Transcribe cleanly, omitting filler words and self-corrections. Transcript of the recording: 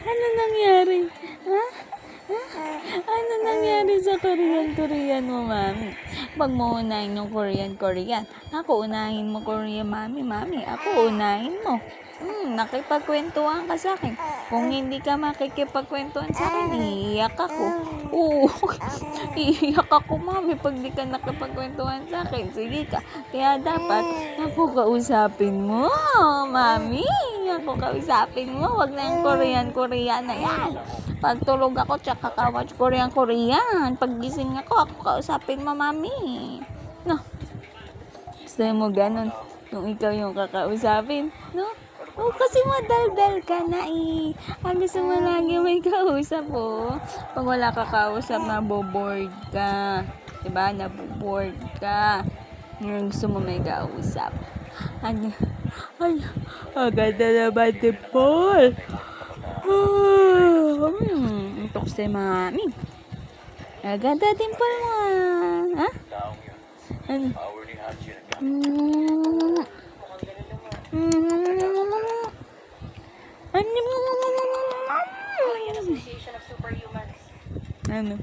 Ano nangyari? Ha? Ano nangyari sa Korean mo, mami? Pag mo unahin yung Korean. Ako unahin mo Korean, mami. Ako unahin mo. Nakipagkwentuhan ka sa akin. Kung hindi ka makikipagkwentuhan sa akin, iiyak ako. Oo, iiyak ako, mami, pag di ka nakipagkwentuhan sa akin. Sige ka. Kaya dapat, ako kausapin mo, mami. Ako kausapin mo. Wag na yung Korean na yan. Pag tulog ako, tsaka ka-watch Korean. Pag gising ako kausapin mo, mami. No? Gusto mo ganun? Yung ikaw yung kakausapin? No? Oh, kasi madaldal ka na eh. Ang gusto mo lagi may kausap, oh. Pag wala ka kausap, naboboard ka. Diba? Naboboard ka. Yung gusto mo may kausap. Ay, aganda naman din, Paul. Antok si mami. Aganda din, Paul, mo. Ha? Ano? Ano?